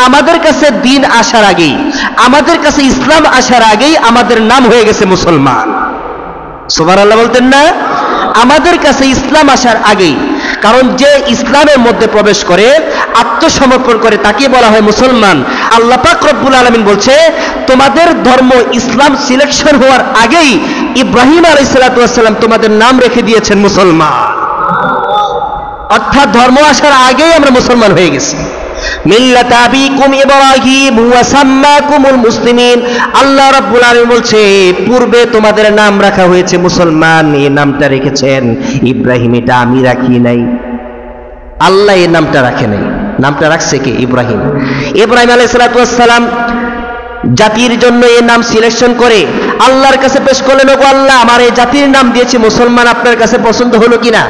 আমাদের কাছে দিন আসার আগেই, আমাদের কাছে ইসলাম আসার আগেই আমাদের নাম হয়ে গেছে মুসলমান। সুবহানাল্লাহ বলতেন না? আমাদের কাছে ইসলাম আসার আগেই। কারণ যে ইসলামের মধ্যে প্রবেশ করে, আত্মসমর্পণ করে, তাকে বলা হয় মুসলমান। আল্লাহ পাক রব্বুল আলামিন বলছে, তোমাদের ধর্ম ইসলাম সিলেকশন হওয়ার আগেই ইব্রাহিম আলাইহিস সালাতু ওয়াস সালাম তোমাদের নাম রেখে দিয়েছেন মুসলমান। অর্থাৎ ধর্ম আসার আগেই আমরা মুসলমান হয়ে গেছি। মিল্লাতা আবিকুম ইব্রাহিম ওয়া সাম্মাকুমুল মুসলিমিন। আল্লাহ রাব্বুল আলামিন বলছে, পূর্বে তোমাদের নাম রাখা হয়েছে মুসলমান, এই নামটা রেখেছেন ইব্রাহিম, এটা আমি রাখি নাই, আল্লাহ এই নামটা রাখে নাই। নামটা রাখছে কে? ইব্রাহিম। ইব্রাহিম আলাইহিস সালাতু ওয়াস সালাম জাতির জন্য এই নাম সিলেকশন করে আল্লাহর কাছে পেশ করলেন, ওগো আল্লাহ, আমার এই জাতির নাম দিয়েছি মুসলমান, আপনার কাছে পছন্দ হলো কিনা?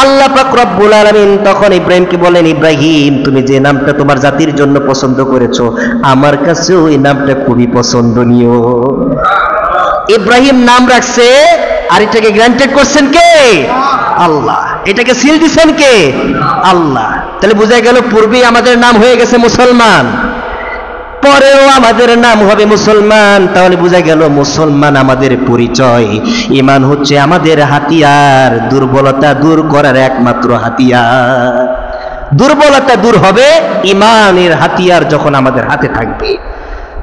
আল্লাহ পাক রব্বুল আলামিন তখন ইব্রাহিমকে বলেন, ইব্রাহিম, তুমি যে নামটা তোমার জাতির জন্য পছন্দ করেছো, আমার কাছেও এই নামটা খুবই পছন্দনীয়। ইব্রাহিম নাম রাখছে, আর এটাকে গ্রান্টেড করছেন কে? আল্লাহ। এটাকে সিল দিচ্ছেন কে? আল্লাহ। তাহলে বোঝা গেল পূর্বেই আমাদের নাম হয়ে গেছে মুসলমান, পরেও আমাদের নাম হবে মুসলমান। তাহলে বোঝা গেল মুসলমান আমাদের পরিচয়। ঈমান হচ্ছে আমাদের হাতিয়ার, দুর্বলতা দূর করার একমাত্র হাতিয়ার। দুর্বলতা দূর হবে ঈমানের হাতিয়ার যখন আমাদের হাতে থাকবে,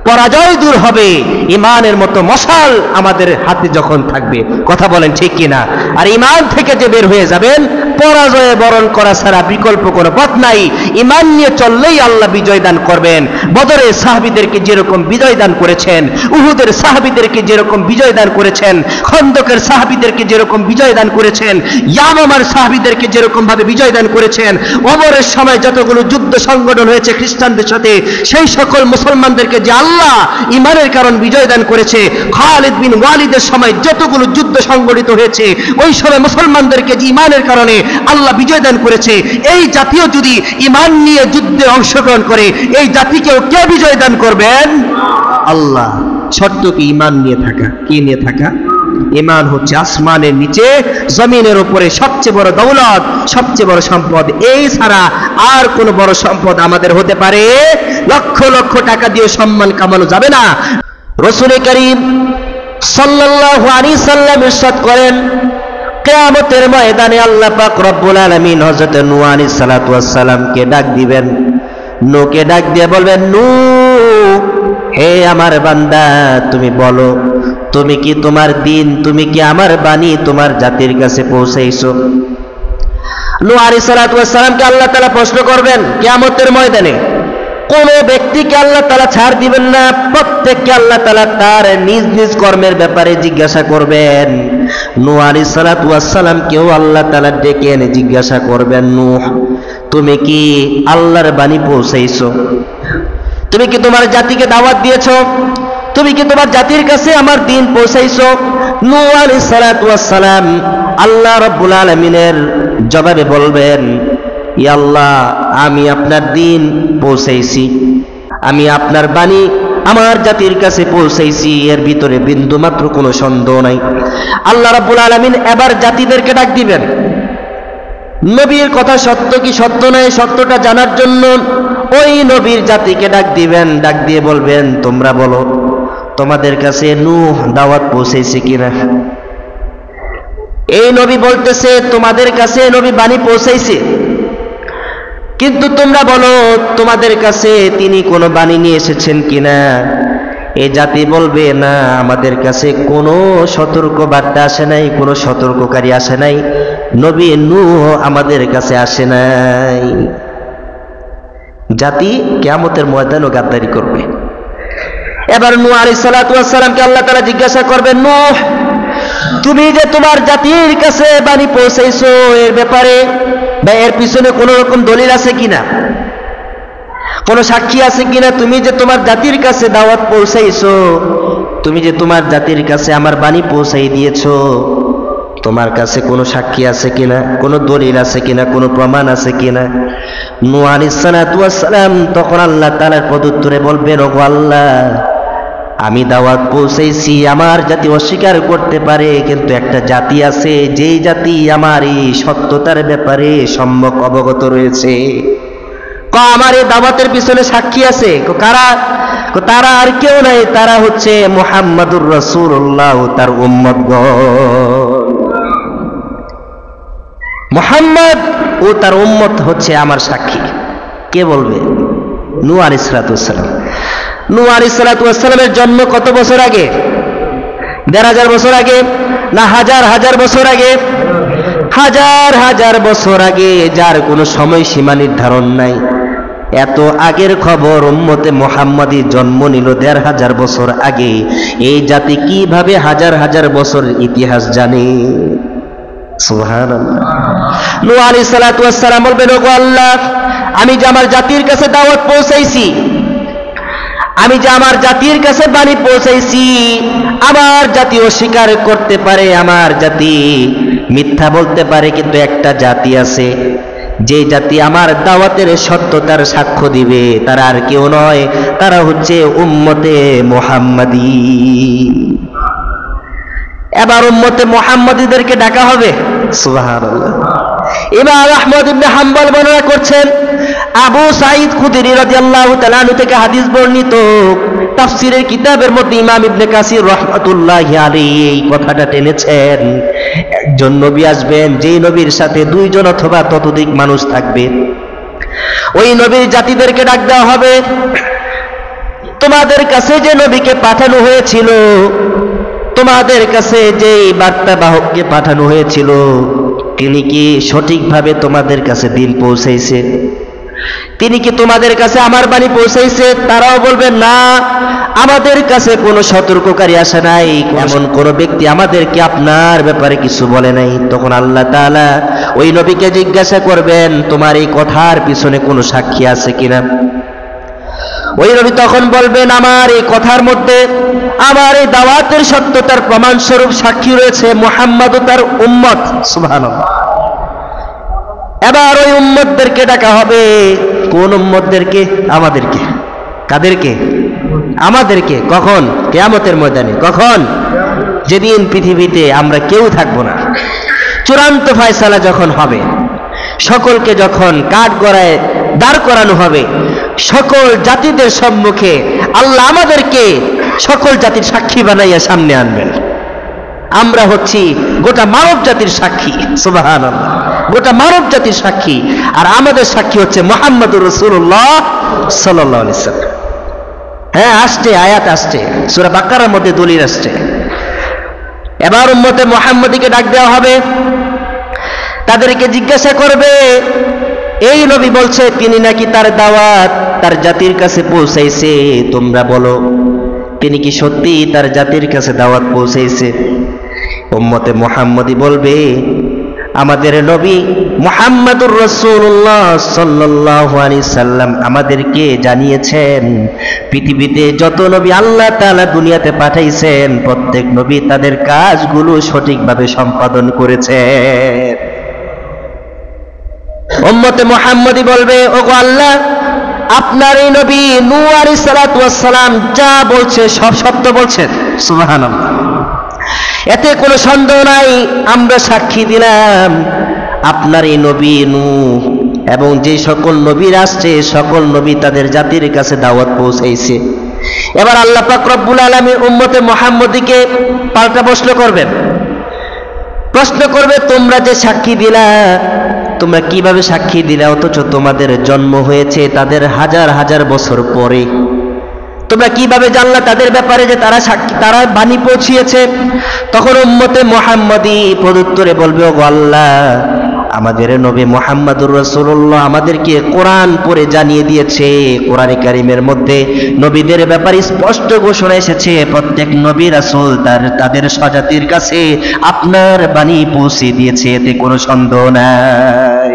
পরাজয় দূর হবে ঈমানের মতো মশাল আমাদের হাতে যখন থাকবে। কথা বলেন ঠিক কিনা? আর ঈমান থেকে যে বের হয়ে যাবেন, পরাজয়ে বরণ করা ছাড়া বিকল্প কোনো পথ নাই। ঈমান নিয়ে চললেই আল্লাহ বিজয় দান করবেন। বদরের সাহাবীদেরকে যেরকম বিজয় দান করেছেন, উহুদের সাহাবীদেরকে যেরকম বিজয় দান করেছেন, খন্দকের সাহাবীদেরকে যেরকম বিজয় দান করেছেন, ইয়ামামার সাহাবীদেরকে যেরকম ভাবে বিজয় দান করেছেন, ওমরের সময় যতগুলো যুদ্ধ সংগঠন হয়েছে খ্রিস্টানদের সাথে, সেই সকল মুসলমানদেরকে যে আল্লাহ ঈমানের কারণ বিজয় দান করেছে, খালিদ বিন ওয়ালিদের সময় যতগুলো যুদ্ধ সংগঠিত হয়েছে, ওই সময় মুসলমানদেরকে যে ঈমানের কারণে আল্লাহ বিজয় দান করেছে, এই জাতীয় যদি ঈমান নিয়ে যুদ্ধে অংশগ্রহণ করে, এই জাতিকেও কে বিজয় দান করবেন? আল্লাহ। শর্ত কি? ঈমান নিয়ে থাকা। কি নিয়ে থাকা? ঈমান হচ্ছে আসমানের নিচে জমিনের উপরে সবচেয়ে বড় দৌলত, সবচেয়ে বড় সম্পদ। এই ছাড়া আর কোন বড় সম্পদ আমাদের হতে পারে? লক্ষ লক্ষ টাকা দিয়ে সম্মান কামানো যাবে না। রাসূল করিম সাল্লাল্লাহু আলাইহি সাল্লাম ইরশাদ করেন, কিয়ামতের ময়দানে আল্লাহ পাক রব্বুল আলামিন হযরত নূহ আলাইহিস সালাতু ওয়াস সালামকে ডাক দিবেন। নূহকে ডাক দিয়ে বলবেন, নূহ, হে আমার বান্দা, তুমি বলো, তুমি কি তোমার দিন, তুমি কি আমার বাণী তোমার জাতির কাছে পৌঁছাইছো? নূহ আলাইহিস সালাতু ওয়াস সালামকে আল্লাহ তাআলা প্রশ্ন করবেন কিয়ামতের ময়দানে। কোন ব্যক্তিকে আল্লাহ তাআলা ছাড় দিবেন না, প্রত্যেককে আল্লাহ তাআলা তার নিজ নিজ কর্মের ব্যাপারে জিজ্ঞাসা করবেন। নূহ আলাইহিস সালাতু ওয়াস সালামকেও আল্লাহ তাআলা ডেকে এনে জিজ্ঞাসা করবেন, নূহ, তুমি কি আল্লাহর বাণী পৌঁছাইছো? তুমি কি তোমার জাতিকে দাওয়াত দিয়েছো? তুমি কি তোমার জাতির কাছে আমার দিন পৌঁছাইছো? নূহ আলাইহিস সালাতু ওয়াস সালাম আল্লাহ রাব্বুল আলামিনের জবাবে বলবেন, ইয়া আল্লাহ, আমি আপনার দিন পৌঁছাইছি, আমি আপনার বাণী আমার জাতির কাছে পৌঁছাইছি, এর ভিতরে বিন্দু মাত্র কোনো সন্দেহ নাই। আল্লাহ রাব্বুল আলামিন এবার জাতিদেরকে ডাক দিবেন। নবীর কথা সত্য কি সত্য নয়, সত্যটা জানার জন্য ওই নবীর জাতিকে ডাক দিবেন। ডাক দিয়ে বলবেন, তোমরা বলো, তোমাদের কাছে নূহ দাওয়াত পৌঁছেছে কিনা? এই নবী বলতেছে, তোমাদের কাছে নবী বাণী পৌঁছাইছে, কিন্তু তোমরা বলো, তোমাদের কাছে তিনি কোনো বাণী নিয়ে এসেছেন কিনা? এই জাতি বলবে, না, আমাদের কাছে কোনো সতর্ক বার্তা আসে নাই, কোনো সতর্ককারী আসে নাই, নবী নূহ আমাদের কাছে আসে নাই। জাতি কিয়ামতের ময়দানে গাদ্দারি করবে। এবার নূহ আলাইহিস সালাতু ওয়াস সালামকে আল্লাহ তাআলা জিজ্ঞাসা করবেন, নূহ, তুমি যে তোমার জাতির কাছে বাণী পৌঁছাইছো, এর ব্যাপারে বা এর পিছনে কোনো রকম দলিল আছে কিনা, কোনো সাক্ষী আছে কিনা? তুমি যে তোমার জাতির কাছে দাওয়াত পৌঁছাইছো, তুমি যে তোমার জাতির কাছে আমার বাণী পৌঁছাই দিয়েছো, তোমার কাছে কোনো সাক্ষী আছে কিনা, কোনো দলিল আছে কিনা, কোনো প্রমাণ আছে কিনা? নূহ আলাইহিস সালাতু ওয়াস সালাম তখন আল্লাহ তাআলার প্রত্যুত্তরে বলবেন, ওগো আল্লাহ, আমি দাওয়াত পৌঁছাইছি, আমার জাতি অস্বীকার করতে পারে, কিন্তু একটা জাতি আছে, যেই জাতি আমার এই সত্যতার ব্যাপারে সম্যক অবগত রয়েছে। আমার এই দাওয়াতের পিছনে সাক্ষী আছে। কারা? তারা আর কেউ নাই, তারা হচ্ছে মুহাম্মাদুর রাসূলুল্লাহ, তার উম্মতগণ। মুহাম্মদ ও তার উম্মত হচ্ছে আমার সাক্ষী। কে বলবে? নূহ আলাইহিস সালাতু ওয়াস সালাম। নূহ আলাইহিস সালাতু ওয়াস সালামের জন্ম কত বছর আগে? ১,৫০০ বছর আগে না হাজার হাজার বছর আগে? হাজার হাজার বছর আগে, যার কোনো সময় সীমা নির্ধারণ নাই। এত আগের খবর, উম্মতে মুহাম্মাদী জন্ম নিল ১,৫০০ বছর আগে। এই জাতি কিভাবে হাজার হাজার বছর ইতিহাস জানে? সুবহানাল্লাহ। নূহ আলাইহিস সালাতু ওয়াস সালাম বলবেন, ওগো আল্লাহ, আমি যে আমার জাতির কাছে দাওয়াত পৌঁছাইছি, আমি যে আমার জাতির কাছে বাণী পৌঁছাইছি, আমার জাতি অস্বীকার করতে পারে, আমার জাতি মিথ্যা বলতে পারে, কিন্তু একটা জাতি আছে যে জাতি আমার দাওয়াতের সত্যতার সাক্ষ্য দিবে। তারা আর কেউ নয়, তারা হচ্ছে উম্মতে মুহাম্মাদী। এবার উম্মতে মুহাম্মাদীদেরকে ডাকা হবে। সুবহানাল্লাহ। ইমাম আহমদ ইবনে হাম্বল বর্ণনা করছেন, আবু সাঈদ খুদরি রাদিয়াল্লাহু তাআলা আনহু থেকে হাদিস বর্ণিত। তাফসীরের কিতাবের মধ্যে ইমাম ইবনে কাসির রাহমাতুল্লাহি আলাইহি এই কথাটা টেনেছেন। একজন নবী আসবেন, যেই নবীর সাথে 2 জন অথবা ততোধিক মানুষ থাকবে। ওই নবীর জাতিদেরকে ডাক দেওয়া হবে, তোমাদের কাছে যে নবীকে পাঠানো হয়েছিল, তোমাদের কাছে যে বার্তাবাহককে পাঠানো হয়েছিল, তিনি কি সঠিকভাবে তোমাদের কাছে দিন পৌঁছাইছে? তিনি কি তোমাদের কাছে আমার বাণী পৌঁছাইছে? তারাও বলবে, না, আমাদের কাছে কোনো সতর্ককারী আসে নাই, এমন কোন ব্যক্তি আমাদেরকে আপনার ব্যাপারে কিছু বলে নাই। তখন আল্লাহ তাআলা ওই নবীকে জিজ্ঞাসা করবেন, তোমার এই কথার পিছনে কোনো সাক্ষী আছে কিনা? ওই নবী তখন বলবেন, আমার এই কথার মধ্যে, আমার এই দাওয়াতের সত্যতার প্রমাণ স্বরূপ সাক্ষী রয়েছে মুহাম্মদ ও তার উম্মত। সুবহানাল্লাহ। এবার ওই উম্মতদেরকে ডাকা হবে। কোন উম্মতদেরকে? আমাদেরকে। কাদেরকে? আমাদেরকে। কখন? কিয়ামতের ময়দানে। কখন? যেদিন পৃথিবীতে আমরা কেউ থাকবো না, চূড়ান্ত ফয়সালা যখন হবে, সকলকে যখন কাঠগড়ায় দাঁড় করানো হবে, সকল জাতিদের সম্মুখে আল্লাহ আমাদেরকে সকল জাতির সাক্ষী বানাইয়া সামনে আনবেন। আমরা হচ্ছি গোটা মানব জাতির সাক্ষী। সুবহানাল্লাহ। গোটা মানব জাতির সাক্ষী, আর আমাদের সাক্ষী হচ্ছে মুহাম্মদুর রাসূলুল্লাহ সাল্লাল্লাহু আলাইহি সাল্লাম। হ্যাঁ, আসছে, আয়াত আসছে, সূরা বাকারার মধ্যে দলিল আসছে। এবার উম্মতে মুহাম্মাদীকে ডাক দেওয়া হবে, তাদেরকে জিজ্ঞাসা করবে, এই নবী বলছে তিনি নাকি তার দাওয়াত তার জাতির কাছে পৌঁছাইছে, তোমরা বলো তিনি কি সত্যি তার জাতির কাছে দাওয়াত পৌঁছাইছে? উম্মতে মুহাম্মাদী বলবে, আমাদের নবী মুহাম্মাদুর রাসূলুল্লাহ সাল্লাল্লাহু আলাইহি সাল্লাম আমাদেরকে জানিয়েছেন, পৃথিবীতে যত নবী আল্লাহ তাআলা দুনিয়াতে পাঠাইছেন, প্রত্যেক নবী তাদের কাজগুলো সঠিকভাবে সম্পাদন করেছেন। উম্মতে মুহাম্মাদী বলবে, ওগো আল্লাহ, আপনার এই নবী নূহ আলাইহিস সালাতু ওয়াস সালাম যা বলছে সব সত্য বলছেন। সুবহানাল্লাহ। এতে কোনো সন্দেহ নাই, আমরা সাক্ষী দিলাম আপনার এই নবী নূহ এবং যে সকল নবীর আসছে, সকল নবী তাদের জাতির কাছে দাওয়াত পৌঁছাইছে। এবার আল্লাহ পাক রব্বুল আলামিন উম্মতে মুহাম্মাদীকে পাল্টা প্রশ্ন করবেন। প্রশ্ন করবে, তোমরা যে সাক্ষী দিলা, তোমরা কিভাবে সাক্ষী দিলা অথচ তোমাদের জন্ম হয়েছে তাদের হাজার হাজার বছর পরে? তোমরা কিভাবে জানলা তাদের ব্যাপারে যে তারা সাক্ষী, তারা বাণী পৌঁছিয়েছে? তখন উম্মতে মুহাম্মাদী প্রত্যুত্তরে বলবে, ওগো আল্লাহ, আমাদের নবী মুহাম্মাদুর রাসূলুল্লাহ আমাদেরকে কোরআন পড়ে জানিয়ে দিয়েছে। কোরআনে কারীমের মধ্যে নবীদের ব্যাপারে স্পষ্ট ঘোষণা এসেছে, প্রত্যেক নবী রাসূল তাদের স্বজাতির কাছে আপনার বাণী পৌঁছে দিয়েছে, এতে কোনো সন্দেহ নাই।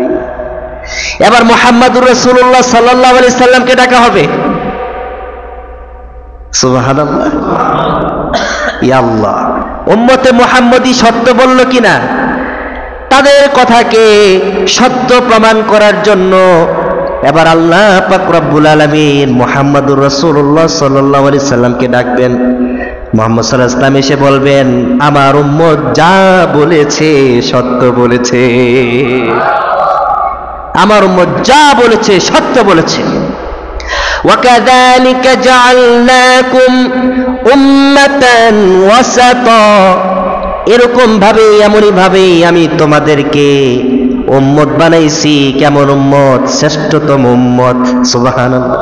এবার মুহাম্মাদুর রাসূলুল্লাহ সাল্লাল্লাহু আলাইহি সাল্লামকে ডাকা হবে। সুবহানাল্লাহ। ইয়া আল্লাহ, উম্মতে মুহাম্মাদী সত্য বলল কিনা, তাদের কথাকে সত্য প্রমাণ করার জন্য এবার আল্লাহ পাক রব্বুল আলামিন মুহাম্মাদুর রাসূলুল্লাহ সাল্লাল্লাহু আলাইহি সাল্লামকে ডাকবেন। মুহাম্মদ সাল্লাল্লাহু আলাইহি সাল্লাম এসে বলবেন, আমার উম্মত যা বলেছে সত্য বলেছে। আমার উম্মত যা বলেছে সত্য বলেছে। وَكَذَلِكَ جَعَلْنَاكُمْ أُمَّةً وَسَطًا, এরকম ভাবে এমনই ভাবে আমি তোমাদেরকে উম্মত বানাইছি। কেমন উম্মত? শ্রেষ্ঠতম উম্মত। সুবহানাল্লাহ।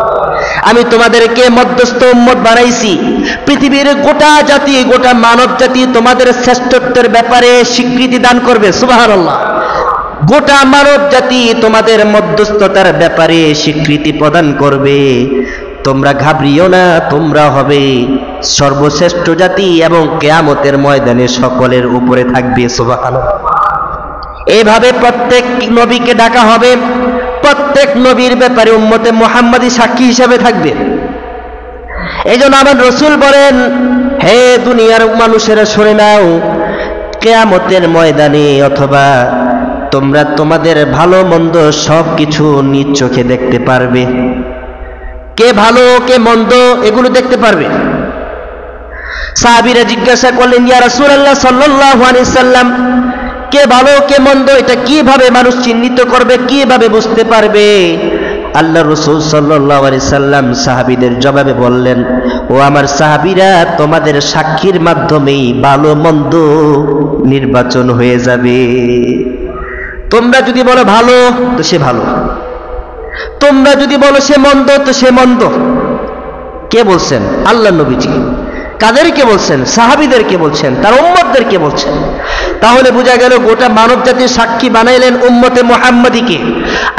আমি তোমাদেরকে মধ্যস্থ উম্মত বানাইছি। পৃথিবীর গোটা জাতি, গোটা মানব জাতি তোমাদের শ্রেষ্ঠত্বের ব্যাপারে স্বীকৃতি দান করবে। সুবহানাল্লাহ। গোটা মানব জাতি তোমাদের মধ্যস্থতার ব্যাপারে স্বীকৃতি প্রদান করবে। তোমরা ঘাবড়িও না, তোমরা হবে সর্বশ্রেষ্ঠ জাতি এবং কিয়ামতের ময়দানে সকলের উপরে থাকবে। সুবহানাল্লাহ। এইভাবে প্রত্যেক নবীকে ডাকা হবে, প্রত্যেক নবীর ব্যাপারে উম্মতে মুহাম্মাদি সাক্ষী হিসেবে থাকবে। এই জন্য আমার রাসূল বলেন, হে দুনিয়ার মানুষেরা শুনে নাও, কিয়ামতের ময়দানে অথবা তোমরা তোমাদের ভালো মন্দ সব কিছু নিজ চোখে দেখতে পারবে। কে ভালো কে মন্দ এগুলো দেখতে পারবে। সাহাবীরা জিজ্ঞাসা করলেন, ইয়া রাসূলুল্লাহ সাল্লাল্লাহু আলাইহি সাল্লাম, কে ভালো কে মন্দ এটা কিভাবে মানুষ চিহ্নিত করবে, কিভাবে বুঝতে পারবে? আল্লাহ রাসূল সাল্লাল্লাহু আলাইহি সাল্লাম সাহাবীদের জবাবে বললেন, ও আমার সাহাবীরা, তোমাদের সাক্ষীর মাধ্যমেই ভালো মন্দ নির্বাচন হয়ে যাবে। তোমরা যদি বলো ভালো তো সে ভালো, তোমরা যদি বলো সে মন্দ তো সে মন্দ। কে বলছেন? আল্লাহ নবীজি। কাদেরকে বলছেন? সাহাবীদেরকে বলছেন, তার উম্মতদেরকে বলছেন। তাহলে বোঝা গেল গোটা মানব জাতির সাক্ষী বানাইলেন উম্মতে মুহাম্মাদিকে,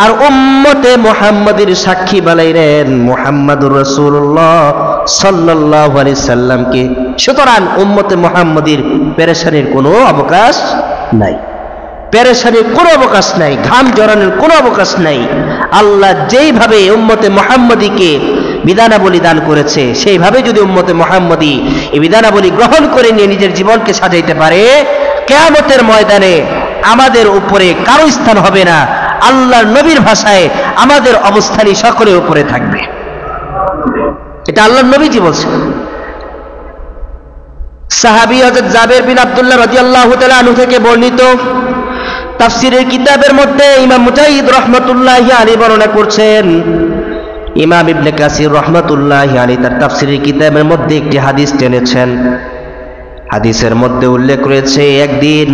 আর উম্মতে মুহাম্মাদির সাক্ষী বানাইলেন মুহাম্মাদুর রাসূলুল্লাহ সাল্লাল্লাহু আলাইহি সাল্লামকে। সুতরাং উম্মতে মুহাম্মাদির পেরেশানির কোনো অবকাশ নাই, পেরেশানির কোনো অবকাশ নাই, ঘাম জড়ানোর কোনো অবকাশ নাই। আল্লাহ যেইভাবে উম্মতে মুহাম্মাদিকে বিধানাবলী দান করেছে, সেইভাবে যদি উম্মতে মুহাম্মাদি এই বিধানাবলী গ্রহণ করে নিয়ে নিজের জীবনকে সাজাইতে পারে, কিয়ামতের ময়দানে আমাদের উপরে কারো স্থান হবে না। আল্লাহর নবীর ভাষায় আমাদের অবস্থানই সকলের উপরে থাকবে। এটা আল্লাহর নবীজি বলছেন। সাহাবী হযরত জাবের বিন আব্দুল্লাহ রাদিয়াল্লাহু তাআলা আনহু থেকে বর্ণিত তাফসীরের কিতাবের মধ্যে ইমাম মুজাহিদ রাহমাতুল্লাহি আলাইহি বর্ণনা করছেন, ইমাম ইবনে কাসির রাহমাতুল্লাহি আলাইহি তার তাফসীরের কিতাবের মধ্যে একটি হাদিস টেনেছেন। হাদিসের মধ্যে উল্লেখ রয়েছে, একদিন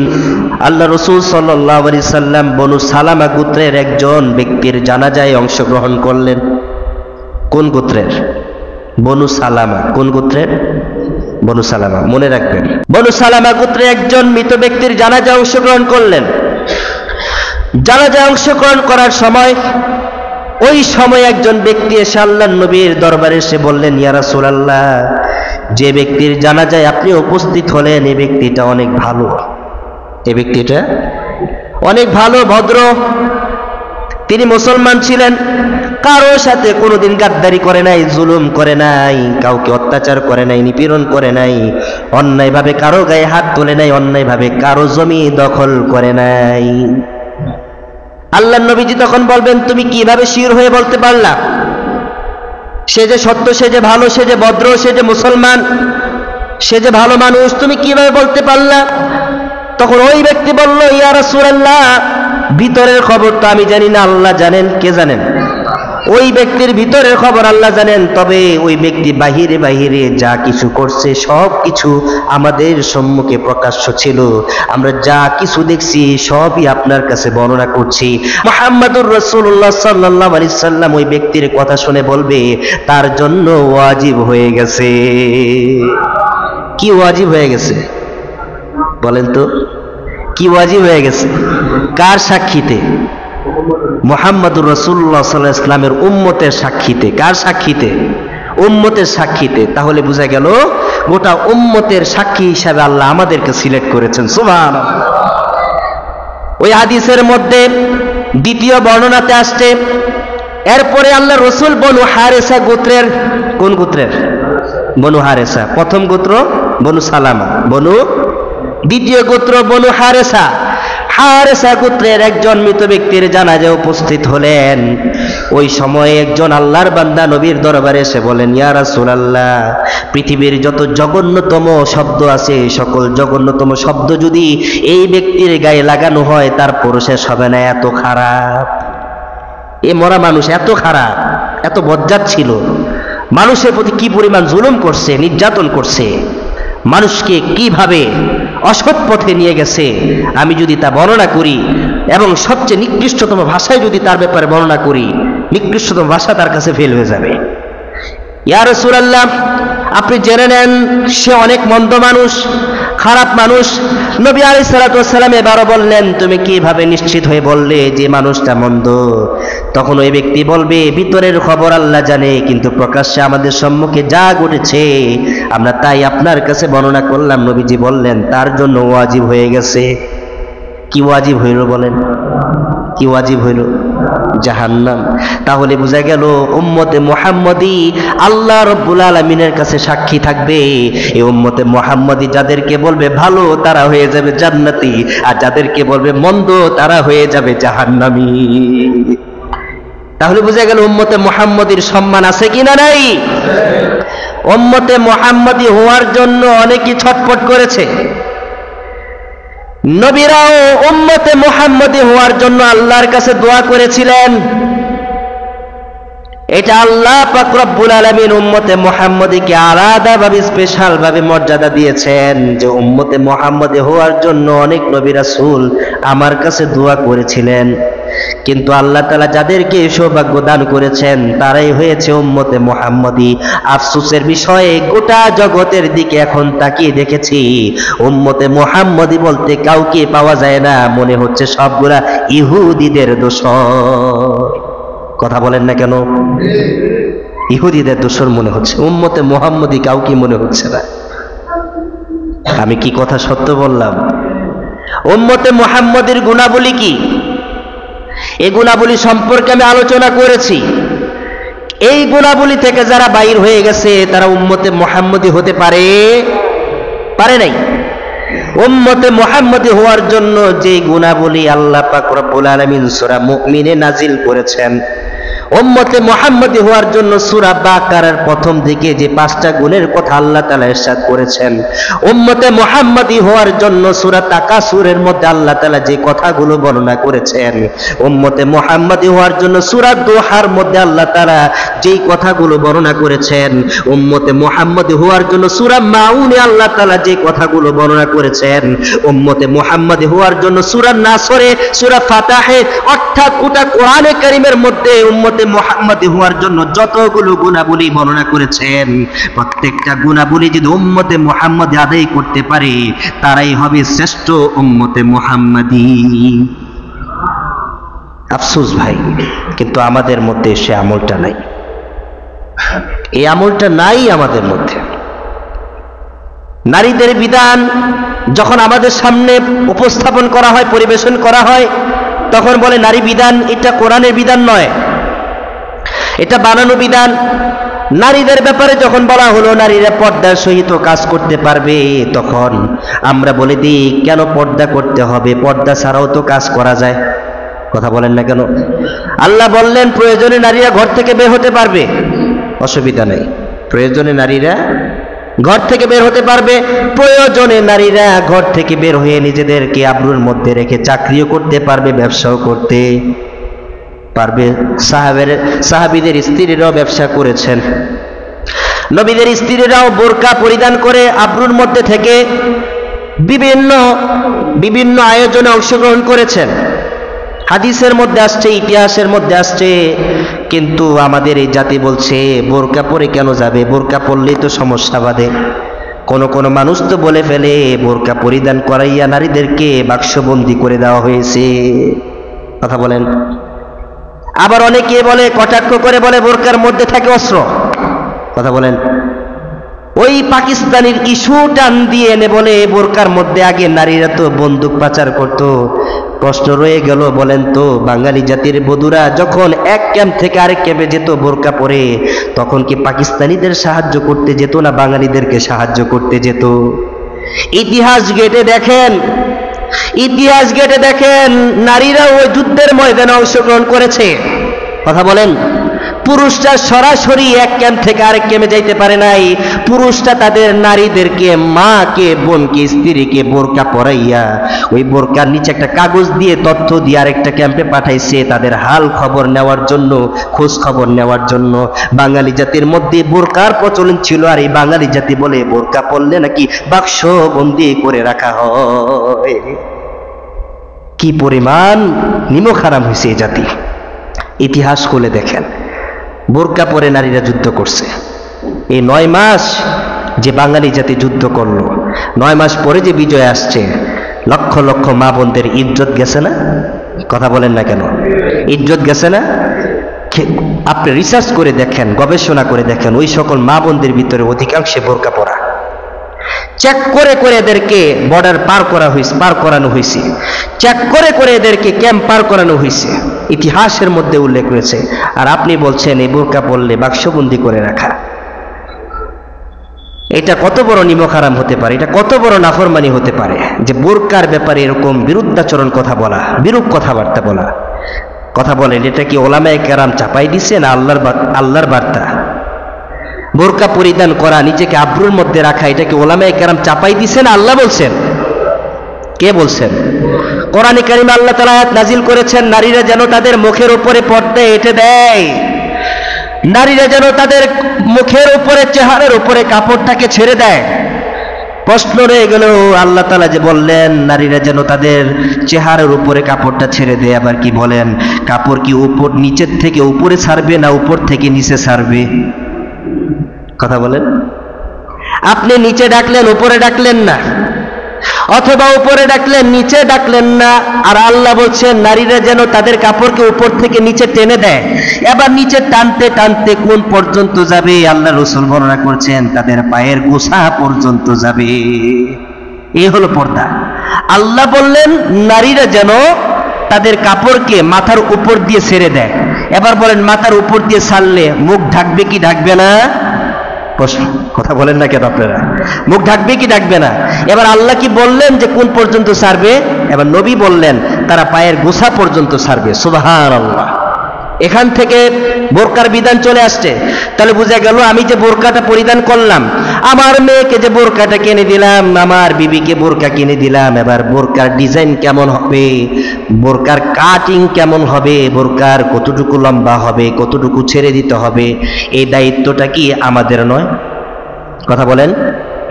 আল্লাহ রাসূল সাল্লাল্লাহু আলাইহি সাল্লাম বনু সালামা গোত্রের একজন ব্যক্তির জানাজায় অংশগ্রহণ করলেন। কোন গোত্রের? বনু সালামা। কোন গোত্রের? বনু সালামা। মনে রাখবেন, বনু সালামা গোত্রের একজন মৃত ব্যক্তির জানাজায় অংশগ্রহণ করলেন। জানাজায় অংশগ্রহণ করার সময় ওই সময় একজন ব্যক্তি এসে আল্লাহর নবীর দরবারে এসে বললেন, ইয়া রাসূলুল্লাহ, যে ব্যক্তির জানাজায় আপনি উপস্থিত হলেন এই ব্যক্তিটা অনেক ভালো, এই ব্যক্তিটা অনেক ভালো, ভদ্র, তিনি মুসলমান ছিলেন, কারোর সাথে কোনোদিন গাদ্দারি করে নাই, জুলুম করে নাই, কাউকে অত্যাচার করে নাই, নিপীড়ন করে নাই, অন্যায়ভাবে কারো গায়ে হাত তোলে নাই, অন্যায়ভাবে কারো জমি দখল করে নাই। আল্লাহর নবীজি তখন বলবেন, তুমি কিভাবে শিওর হয়ে বলতে পারলা সে যে সত্য, সে যে ভালো, সে যে ভদ্র, সে যে মুসলমান, সে যে ভালো মানুষ, তুমি কিভাবে বলতে পারলা? তখন ওই ব্যক্তি বলল, ইয়া রাসূলুল্লাহ, ভিতরের খবর তো আমি জানি না, আল্লাহ জানেন। কে জানেন? ওই ব্যক্তির ভিতরের খবর আল্লাহ জানেন, তবে ওই ব্যক্তি বাহিরে বাহিরে যা কিছু করছে সব কিছু আমাদের সম্মুখে প্রকাশ্য ছিল, আমরা যা কিছু দেখছি সবই আপনার কাছে বর্ণনা করছি। মুহাম্মাদুর রাসূলুল্লাহ সাল্লাল্লাহু আলাইহি সাল্লাম ওই ব্যক্তির কথা শুনে বলবে, তার জন্য ওয়াজিব হয়ে গেছে। কি ওয়াজিব হয়ে গেছে বলেন তো? কি ওয়াজিব হয়ে গেছে? কার সাক্ষীতে? মুহাম্মাদুর রাসূলুল্লাহ সাল্লাল্লাহু আলাইহি ওয়াসাল্লামের উম্মতের সাক্ষীতে। কার সাক্ষীতে? উম্মতের সাক্ষীতে। তাহলে বোঝা গেল গোটা উম্মতের সাক্ষী হিসাবে আল্লাহ আমাদেরকে সিলেক্ট করেছেন। সুবহানাল্লাহ। ওই হাদিসের মধ্যে দ্বিতীয় বর্ণনাতে আসছে, এরপরে আল্লাহ রাসূল বনু হারেসা গোত্রের, কোন গোত্রের? বনু হারেসা। প্রথম গোত্র বনু সালামা, দ্বিতীয় গোত্র বনু হারেসা। হারেসা গোত্রের একজন মৃত ব্যক্তির জানাজায় উপস্থিত হলেন। ওই সময় একজন আল্লাহর বান্দা নবীর দরবারে এসে বলেন, ইয়া রাসূলুল্লাহ, পৃথিবীর যত জঘন্যতম শব্দ আছে সকল জঘন্যতম শব্দ যদি এই ব্যক্তির গায়ে লাগানো হয় তারপর শেষ হবে না, এত খারাপ। এ মরা মানুষ এত খারাপ, এত বজ্জাত ছিল, মানুষের প্রতি কি পরিমাণ জুলুম করছে, নির্যাতন করছে, মানুষকে কিভাবে অসৎ পথে নিয়ে গেছে, আমি যদি তা বর্ণনা করি এবং সবচেয়ে নিকৃষ্টতম ভাষায় যদি তার ব্যাপারে বর্ণনা করি, নিকৃষ্টতম ভাষা তার কাছে ফেল হয়ে যাবে। ইয়া রাসূলুল্লাহ, আপনি জেনে নেন সে অনেক মন্দ মানুষ, খারাপ মানুষ। নবী আলাইহিস সালাতু ওয়াস সালাম এবারও বললেন, তুমি কিভাবে নিশ্চিত হয়ে বললে যে মানুষটা মন্দ? তখন ওই ব্যক্তি বলবে, ভিতরের খবর আল্লাহ জানে, কিন্তু প্রকাশ্যে আমাদের সম্মুখে যা ঘটেছে আমরা তাই আপনার কাছে বর্ণনা করলাম। নবীজি বললেন, তার জন্য ওয়াজিব হয়ে গেছে। কি ওয়াজিব হইল বলেন? কি ওয়াজিব হইল? জাহান্নাম। তাহলে বোঝা গেল উম্মতে মুহাম্মদী আল্লাহ রাব্বুল আলামিনের কাছে সাক্ষী থাকবে। এই উম্মতে মুহাম্মদী যাদেরকে বলবে ভালো তারা হয়ে যাবে জান্নাতি, আর যাদেরকে বলবে মন্দ তারা হয়ে যাবে জাহান্নামী। তাহলে বোঝা গেল উম্মতে মুহাম্মদীর সম্মান আছে কিনা নাই? উম্মতে মুহাম্মদী হওয়ার জন্য অনেকেই ছটফট করেছে। নবীরাও উম্মতে মুহাম্মদী হওয়ার জন্য আল্লাহর কাছে দোয়া করেছিলেন। এটা আল্লাহ পাক রব্বুল আলামিন উম্মতে মুহাম্মদীকে আলাদাভাবে স্পেশাল ভাবে মর্যাদা দিয়েছেন, যে উম্মতে মুহাম্মদী হওয়ার জন্য অনেক নবী রাসূল আমার কাছে দোয়া করেছিলেন। কিন্তু আল্লাহ তাআলা যাদেরকে সৌভাগ্য দান করেছেন তারাই হয়েছে উম্মতে মুহাম্মদী। আফসোসের বিষয়ে গোটা জগতের দিকে এখন তাকিয়ে দেখেছি উম্মতে মুহাম্মদী বলতে কাউকে পাওয়া যায় না, মনে হচ্ছে সবগুলা ইহুদিদের দোসর। কথা বলেন না কেন? ইহুদিদের দোসর মনে হচ্ছে, উম্মতে মুহাম্মদী কাউকে মনে হচ্ছে না। আমি কি কথা সত্য বললাম? উম্মতে মুহাম্মদীর গুণাবলী কি? এই গুণাবলী সম্পর্কে আমি আলোচনা করেছি। এই গুণাবলী থেকে যারা বাইর হয়ে গেছে তারা উম্মতে মুহাম্মদী হতে পারে নাই। উম্মতে মুহাম্মদী হওয়ার জন্য যে গুণাবলী আল্লাহ পাক রব্বুল আলামিন সূরা মুমিনে নাজিল করেছেন, উম্মতে মুহাম্মদী হওয়ার জন্য সূরা বাকারার প্রথম দিকে যে 5টা গুণের কথা আল্লাহ তাআলা ইরশাদ করেছেন, উম্মতে মুহাম্মদী হওয়ার জন্য সূরা তাকাসুরের মধ্যে আল্লাহ তাআলা যে কথাগুলো বর্ণনা করেছেন, উম্মতে মুহাম্মদী হওয়ার জন্য সূরা দোহার মধ্যে আল্লাহ তাআলা যেই কথাগুলো বর্ণনা করেছেন, উম্মতে মুহাম্মদী হওয়ার জন্য সূরা মাউনে আল্লাহ তাআলা যে কথাগুলো বর্ণনা করেছেন, উম্মতে মুহাম্মদী হওয়ার জন্য সূরা নাসরে, সূরা ফাতাহে, অর্থাৎ গোটা কোরআনে কারীমের মধ্যে উম্মতে মুহাম্মদী হওয়ার জন্য যতগুলো গুণাবলী বর্ণনা করেছেন, প্রত্যেকটা গুণাবলী যদি উম্মতে মুহাম্মদী আদায় করতে পারে তারাই হবে শ্রেষ্ঠ উম্মতে মুহাম্মদী। আফসোস ভাই, কিন্তু আমাদের মধ্যে সে আমলটা নাই। এই আমলটা নাই আমাদের মধ্যে। নারীদের বিধান যখন আমাদের সামনে উপস্থাপন করা হয়, পরিবেশন করা হয়, তখন বলে নারী বিধান এটা কোরআনের বিধান নয়, এটা বানানো বিধান। নারীদের ব্যাপারে যখন বলা হলো নারীরা পর্দার সহিত কাজ করতে পারবে, তখন আমরা বলে দিই কেন পর্দা করতে হবে? পর্দা ছাড়াও তো কাজ করা যায়। কথা বলেন না কেন? আল্লাহ বললেন প্রয়োজনে নারীরা ঘর থেকে বের হতে পারবে, অসুবিধা নেই। প্রয়োজনে নারীরা ঘর থেকে বের হতে পারবে, প্রয়োজনে নারীরা ঘর থেকে বের হয়ে নিজেদেরকে আবরুর মধ্যে রেখে চাকরিও করতে পারবে, ব্যবসাও করতে পারবে। সাহাবীদের স্ত্রীরাও ব্যবসা করেছেন, নবীদের স্ত্রীরাও বোরকা পরিধান করে আবরুর মধ্যে থেকে বিভিন্ন আয়োজনে অংশগ্রহণ করেছেন। হাদিসের মধ্যে আসছে, ইতিহাসের মধ্যে আসছে। কিন্তু আমাদের এই জাতি বলছে বোরকা পরে কেন যাবে? বোরকা পরলেই তো সমস্যা বাধে। কোন মানুষ তো বলে ফেলে বোরকা পরিধান করাইয়া নারীদেরকে বাক্সবন্দি করে দেওয়া হয়েছে। কথা বলেন। আবার অনেকে বলে, কটাক্ষ করে বলে বোরকার মধ্যে থাকে অস্ত্র। কথা বলেন। ওই পাকিস্তানের ইস্যু টান দিয়ে এনে বলে বোরকার মধ্যে আগে নারীরা তো বন্দুক পাচার করত। প্রশ্ন রয়ে গেল, বলেন তো বাঙালি জাতির বধূরা যখন এক ক্যাম্প থেকে আরেক ক্যাম্পে যেত বোরকা পরে, তখন কি পাকিস্তানিদের সাহায্য করতে যেত না বাঙালিদেরকে সাহায্য করতে যেত? ইতিহাস ঘেটে দেখেন নারীরা ওই যুদ্ধের ময়দানে অংশগ্রহণ করেছে। কথা বলেন। পুরুষরা সরাসরি এক ক্যাম্প থেকে আরেক ক্যাম্পে যাইতে পারে নাই। পুরুষরা তাদের নারীদেরকে, মাকে, বোনকে, স্ত্রীকে বোরকা পরাইয়া ওই বোরকার নিচে একটা কাগজ দিয়ে তথ্য দিয়ে আরেকটা ক্যাম্পে পাঠাইছে তাদের হাল খবর নেওয়ার জন্য, খোঁজ খবর নেওয়ার জন্য। বাঙালি জাতির মধ্যে বোরকার প্রচলন ছিল, আর এই বাঙালি জাতি বলে বোরকা পরলে নাকি বাক্স বন্দি করে রাখা হয়। কি পরিমাণ নিমক হারাম হয়েছে এই জাতি। ইতিহাস খুলে দেখেন, বোরকা পরে নারীরা যুদ্ধ করছে। এই 9 মাস যে বাঙালি জাতি যুদ্ধ করলো, 9 মাস পরে যে বিজয় আসছে, লক্ষ লক্ষ মা বোনদের ইজ্জত গেছে না? কথা বলেন না কেন? ইজ্জত গেছে না? আপনি রিসার্চ করে দেখেন, গবেষণা করে দেখেন, ওই সকল মা বোনদের ভিতরে অধিকাংশে বোরকা পরা। চেক করে করে এদেরকে বর্ডার পার করানো হয়েছে, চেক করে করে এদেরকে ক্যাম্প পার করানো হয়েছে, ইতিহাসের মধ্যে উল্লেখ রয়েছে। আর আপনি বলছেন এই বোরকা পরলে বাক্সবন্দি করে রাখা। এটা কত বড় নিমক হারাম হতে পারে, এটা কত বড় নাফরমানি হতে পারে যে বোরকার ব্যাপারে এরকম বিরুদ্ধাচরণ কথা বলা, বিরূপ কথাবার্তা বলা। কথা বলেন, এটা কি ওলামায়ে কেরাম চাপাই দিছে না আল্লাহর বার্তা? বোরকা পরিধান করা, নিজেকে আব্রুর মধ্যে রাখা, এটা কি ওলামায়ে কেরাম চাপাই দিছেন না আল্লাহ বলছেন? কে বলছেন? কোরআনে কারিমে আল্লাহ তাআলা আয়াত নাজিল করেছেন, নারীরা যেন তাদের মুখের উপরে পর্দা এঁটে দেয়, নারীরা যেন তাদের মুখের উপরে, চেহারার উপরে কাপড়টাকে ছেড়ে দেয়। প্রশ্ন রয়ে গেল, আল্লাহ তাআলা যে বললেন নারীরা যেন তাদের চেহারার উপরে কাপড়টা ছেড়ে দেয়, আবার কি বলেন কাপড় কি নিচের থেকে উপরে ছাড়বে না উপর থেকে নিচে ছাড়বে? কথা বলেন। আপনি নিচে ডাকলেন, উপরে ডাকলেন না, অথবা উপরে ডাকলেন, নিচে ডাকলেন না। আর আল্লাহ বলছেন নারীরা যেন তাদের কাপড়কে উপর থেকে নিচে টেনে দেয়। এবার নিচে টানতে টানতে কোন পর্যন্ত যাবে? আল্লাহ রাসূল বর্ণনা করছেন তাদের পায়ের গোছা পর্যন্ত যাবে। এই হলো পর্দা। আল্লাহ বললেন নারীরা যেন তাদের কাপড়কে মাথার উপর দিয়ে ছেড়ে দেয়। এবার বলেন মাথার উপর দিয়ে ছাড়লে মুখ ঢাকবে কি ঢাকবে না? কথা বলেন না কেন আপনারা? মুখ ঢাকবে কি ঢাকবে না? এবার আল্লাহ কি বললেন যে কোন পর্যন্ত ছাড়বে? এবার নবী বললেন তারা পায়ের গোছা পর্যন্ত ছাড়বে। সুবহানাল্লাহ। এখান থেকে বোরকার বিধান চলে আসছে। তাহলে বোঝা গেল আমি যে বোরকাটা পরিধান করলাম, আমার মেয়েকে যে বোরকাটা কিনে দিলাম, আমার বিবিকে বোরকা কিনে দিলাম, এবার বোরকার ডিজাইন কেমন হবে, বোরকার কাটিং কেমন হবে, বোরকার কতটুকু লম্বা হবে, কতটুকু ছেড়ে দিতে হবে, এই দায়িত্বটা কি আমাদের নয়? কথা বলেন,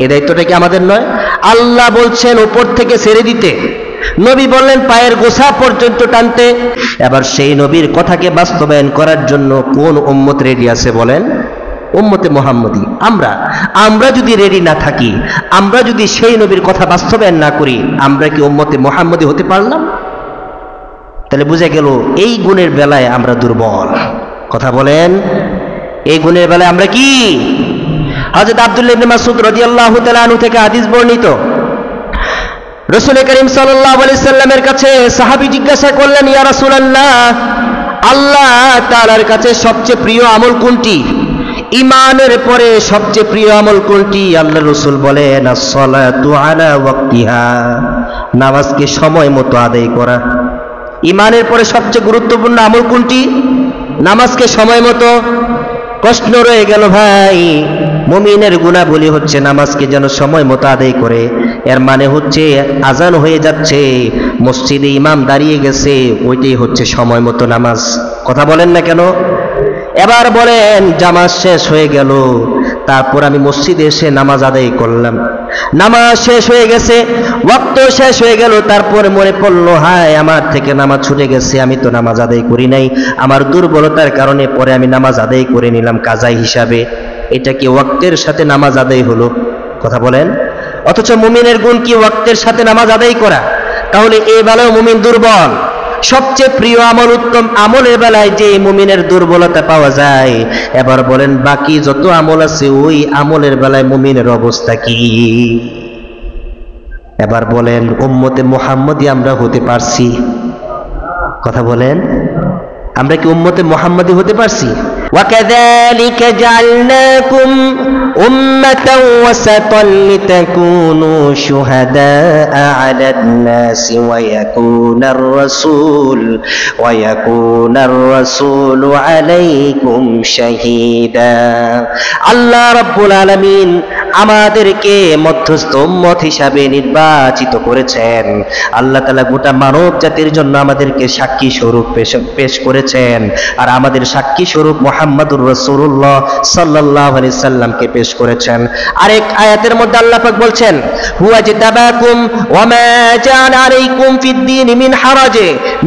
এই দায়িত্বটা কি আমাদের নয়? আল্লাহ বলছেন উপর থেকে ছেড়ে দিতে, নবী বললেন পায়ের গোছা পর্যন্ত টানতে। এবার সেই নবীর কথাকে বাস্তবায়ন করার জন্য কোন উম্মত রেডি আছে বলেন? উম্মতে মুহাম্মদী। আমরা যদি রেডি না থাকি, আমরা যদি সেই নবীর কথা বাস্তবায়ন না করি, আমরা কি উম্মতে মুহাম্মদী হতে পারলাম? তাহলে বুঝা গেল এই গুণের বেলায় আমরা দুর্বল। কথা বলেন, এই গুণের বেলায় আমরা কি? হযরত আব্দুল্লাহ ইবনে মাসউদ রাদিয়াল্লাহু তাআলা আনহু থেকে হাদিস বর্ণিত, রাসূল করিম সাল্লাল্লাহু আলাইহি সাল্লামের কাছে সাহাবী জিজ্ঞাসা করলেন, ইয়া রাসূলুল্লাহ, আল্লাহ তাআলার কাছে সবচেয়ে প্রিয় আমল কোনটি? ঈমানের পরে সবচেয়ে প্রিয় আমল কোনটি? আল্লাহর রাসূল বলেন, আস-সালাতু আলা ওয়াক্তিহা, নামাজকে সময় মতো আদায় করা। ঈমানের পরে সবচেয়ে গুরুত্বপূর্ণ আমল কোনটি? নামাজকে সময় মতো। প্রশ্ন রয়ে গেল, ভাই মুমিনের গুণাবলী হচ্ছে নামাজকে যেন সময় মতো আদায় করে। এর মানে হচ্ছে আজান হয়ে যাচ্ছে, মসজিদে ইমাম দাঁড়িয়ে গেছে, ওইটাই হচ্ছে সময় মতো নামাজ। কথা বলেন না কেন? এবার বলেন জামাত শেষ হয়ে গেল, তারপর আমি মসজিদে এসে নামাজ আদায় করলাম, নামাজ শেষ হয়ে গেছে, ওয়াক্ত শেষ হয়ে গেল, তারপরে মনে পড়লো হায় আমার থেকে নামাজ ছুটে গেছে, আমি তো নামাজ আদায় করি নাই, আমার দুর্বলতার কারণে পরে আমি নামাজ আদায় করে নিলাম কাজাই হিসাবে। এটা কি ওয়াক্তের সাথে নামাজ আদায় হলো? কথা বলেন। অথচ মুমিনের গুণ কি ওয়াক্তের সাথে নামাজ আদায় করা? তাহলে এই বেলায় মুমিন দুর্বল। সবচেয়ে প্রিয় আমল, উত্তম আমলের বেলায় যে মুমিনের দুর্বলতা পাওয়া যায়, এবার বলেন বাকি যত আমল আছে ওই আমলের বেলায় মুমিনের অবস্থা কি? এবার বলেন উম্মতে মুহাম্মদী আমরা হতে পারছি? কথা বলেন, আমরা কি উম্মতে মুহাম্মদী হতে পারছি? وكذلك جعلناكم أمة وسطا لتكونوا شهداء على الناس ويكون الرسول عليكم شهيدا আল্লাহ রাব্বুল আলামিন আমাদেরকে মধ্যস্থ উম্মত হিসাবে নির্বাচিত করেছেন। আল্লাহ তাআলা গোটা মানব জাতির জন্য আমাদেরকে সাক্ষী স্বরূপ পেশ করেছেন, আর আমাদের সাক্ষী স্বরূপ মুহাম্মদুর রাসূলুল্লাহ সাল্লাল্লাহু আলাইহি সাল্লামকে পেশ করেছেন। আরেক আয়াতের মধ্যে আল্লাহ পাক বলছেন, হুয়া জিতাবাকুম ওয়া মা জাআলা আলাইকুম ফিদ-দীনি মিন হারাজ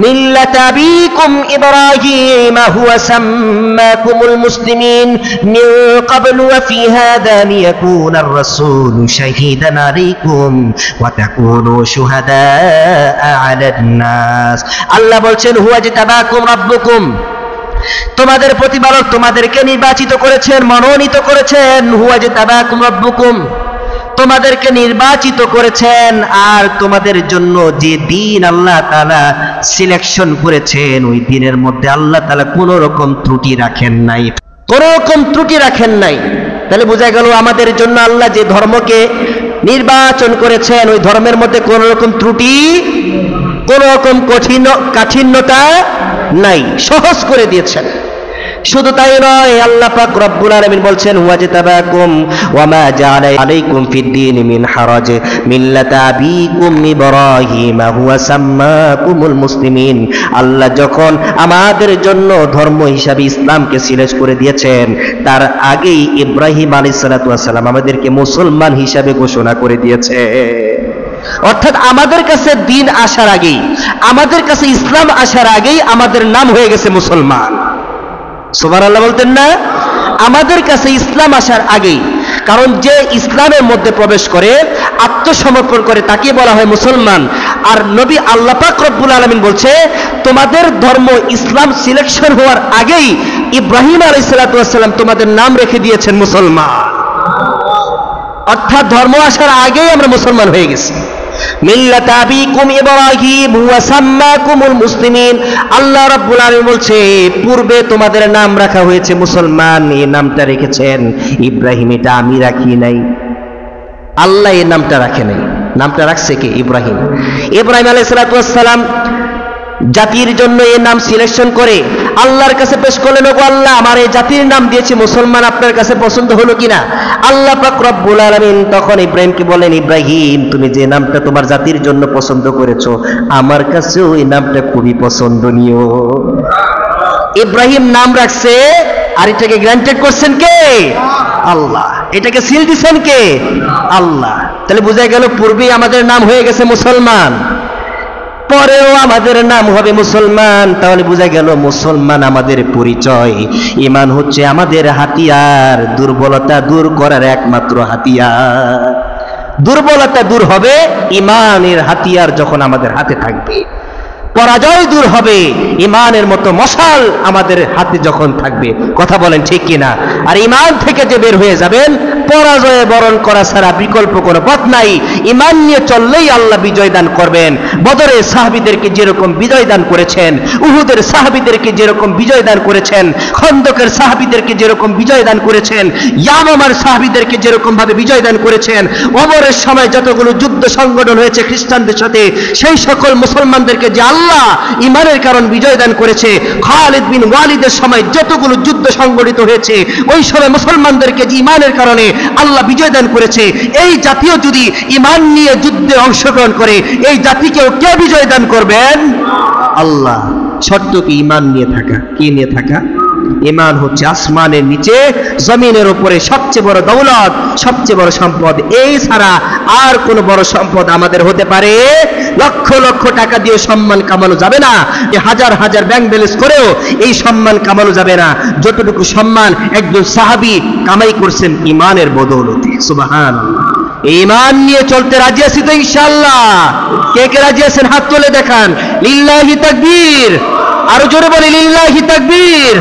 মিল্লাতা আবিকুম ইব্রাহিম হুয়া সাম্মাকুমুল মুসলিমিন মিন ক্বাবলু ওয়া ফি হাযা লিয়াকুনা আর-রাসূলু শাহীদান আলাইকুম ওয়া তাকুনু শুহাদাআ আলান নাস। আল্লাহ বলছেন, হুয়া জিতাবাকুম রাব্বুকুম, তোমাদের প্রতিপালক তোমাদেরকে নির্বাচিত করেছেন, মনোনীত করেছেন। হুয়া জিতাবাকুম রাব্বুকুম, তোমাদেরকে নির্বাচিত করেছেন, আর তোমাদের জন্য যে দিন আল্লাহ তাআলা সিলেকশন করেছেন ওই দিনের মধ্যে আল্লাহ তাআলা কোনো রকম ত্রুটি রাখেন নাই, কোনো রকম ত্রুটি রাখেন নাই। তাহলে বোঝা গেল আমাদের জন্য আল্লাহ যে ধর্মকে নির্বাচন করেছেন ওই ধর্মের মধ্যে কোনো রকম ত্রুটি, কোনো রকম কাঠিন্যতা নাই, সহজ করে দিয়েছেন। শুধু তাই নয়, আল্লাহ পাক রব্বুল আলামিন বলছেন, হুয়া জিতাবাকুম ওয়া মা জাআলা আলাইকুম ফিদ-দীনি মিন হারাজ মিল্লাতা আবিকুম ইব্রাহিম হুয়া সাম্মাকুমুল মুসলিমিন। আল্লাহ যখন আমাদের জন্য ধর্ম হিসাবে ইসলামকে সিলেক্ট করে দিয়েছেন, তার আগেই ইব্রাহিম আলাইহিস সালাতু ওয়াস সালাম আমাদেরকে মুসলমান হিসাবে ঘোষণা করে দিয়েছে। অর্থাৎ আমাদের কাছে দিন আসার আগেই, আমাদের কাছে ইসলাম আসার আগেই আমাদের নাম হয়ে গেছে মুসলমান। সুবহানাল্লাহ বলতেন না? আমাদের কাছে ইসলাম আসার আগেই, কারণ যে ইসলামের মধ্যে প্রবেশ করে আত্মসমর্পণ করে তাকে বলা হয় মুসলমান। আর নবী আল্লাহ পাক রব্বুল আলামিন বলছে, তোমাদের ধর্ম ইসলাম সিলেকশন হওয়ার আগেই ইব্রাহিম আলাইহিস সালাতু ওয়াস সালাম তোমাদের নাম রেখে দিয়েছেন মুসলমান। অর্থাৎ ধর্ম আসার আগেই আমরা মুসলমান হয়ে গেছি। মিল্লাতা আবিকুম ইব্রাহিম ওয়া সাম্মাকুমুল মুসলিমিন। আল্লাহ রাব্বুল আলামিন বলছে, পূর্বে তোমাদের নাম রাখা হয়েছে মুসলমান, এই নামটা রেখেছেন ইব্রাহিম, এটা আমি রাখি নাই, আল্লাহ এই নামটা রাখে নাই। নামটা রাখছে কে? ইব্রাহিম। ইব্রাহিম আলাইহিস সালাতু ওয়াস সালাম জাতির জন্য এই নাম সিলেকশন করে আল্লাহর কাছে পেশ করলেন, ওগো আল্লাহ, আমার এই জাতির নাম দিয়েছি মুসলমান, আপনার কাছে পছন্দ হলো কিনা? আল্লাহ পাক রব্বুল আলামিন তখন ইব্রাহিমকে বলেন, ইব্রাহিম, তুমি যে নামটা তোমার জাতির জন্য পছন্দ করেছো আমার কাছেও এই নামটা খুবই পছন্দনীয়। ইব্রাহিম নাম রাখছে, আর এটাকে গ্রান্টেড করছেন কে? আল্লাহ। এটাকে সিল দিচ্ছেন কে? আল্লাহ। তাহলে বোঝা গেল পূর্বেই আমাদের নাম হয়ে গেছে মুসলমান, পরেও আমাদের নাম হবে মুসলমান। তাহলে বোঝা গেল মুসলমান আমাদের পরিচয়। ঈমান হচ্ছে আমাদের হাতিয়ার, দুর্বলতা দূর করার একমাত্র হাতিয়ার। দুর্বলতা দূর হবে ঈমানের হাতিয়ার যখন আমাদের হাতে থাকবে, পরাজয় দূর হবে ঈমানের মতো মশাল আমাদের হাতে যখন থাকবে। কথা বলেন ঠিক কিনা? আর ঈমান থেকে যে বের হয়ে যাবেন, পরাজয়ে বরণ করা ছাড়া বিকল্প কোনো পথ নাই। ঈমান নিয়ে চললেই আল্লাহ বিজয় দান করবেন। বদরের সাহাবীদেরকে যেরকম বিজয় দান করেছেন, উহুদের সাহাবীদেরকে যেরকম বিজয় দান করেছেন, খন্দকের সাহাবীদেরকে যেরকম বিজয় দান করেছেন, ইয়ামামার সাহাবীদেরকে যেরকম ভাবে বিজয় দান করেছেন, ওমরের সময় যতগুলো যুদ্ধ সংগঠন হয়েছে খ্রিস্টানদের সাথে, সেই সকল মুসলমানদেরকে যে আল্লাহ ঈমানের কারণ বিজয় দান করেছে, খালিদ বিন ওয়ালিদের সময় যতগুলো যুদ্ধ সংগঠিত হয়েছে ওই সময় মুসলমানদেরকে যে ঈমানের কারণে আল্লাহ বিজয় দান করেছে, এই জাতীয় যদি ঈমান নিয়ে যুদ্ধে অংশগ্রহণ করে, এই জাতিকেও কে বিজয় দান করবেন? আল্লাহ। শর্ত কি? ঈমান নিয়ে থাকা। কি নিয়ে থাকা? ঈমান হচ্ছে আসমানের নিচে জমিনের উপরে সবচেয়ে বড় দৌলত, সবচেয়ে বড় সম্পদ। এই ছাড়া আর কোন বড় সম্পদ আমাদের হতে পারে? লক্ষ লক্ষ টাকা দিয়ে সম্মান কামানো যাবে না, হাজার হাজার ব্যাংক ব্যালেন্স করেও এই সম্মান কামানো যাবে না, যতটুকু সম্মান একজন সাহাবী কামাই করছেন ঈমানের বদৌলতে। সুবহানাল্লাহ। ঈমান নিয়ে চলতে রাজি আছি তো ইনশাআল্লাহ? কে কে রাজি আছেন হাত তুলে দেখান। লিল্লাহি তাকবীর। আরো জোরে বলি লিল্লাহি তাকবীর।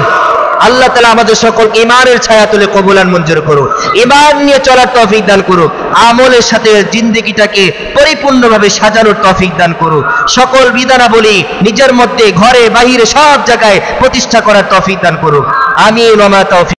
আল্লাহ তাআলা আমাদের সকলকে ঈমানের ছায়া তুলে কবুল আর মঞ্জুর করুন। ঈমান নিয়ে চলার তৌফিক দান করুন। আমলের সাথে জিন্দেগিটাকে পরিপূর্ণভাবে সাজানোর তৌফিক দান করুন। সকল বিধানাবলী নিজের মধ্যে, ঘরে, বাহিরে, সব জায়গায় প্রতিষ্ঠা করার তৌফিক দান করুন। আমিন ওয়া মা তাওফিক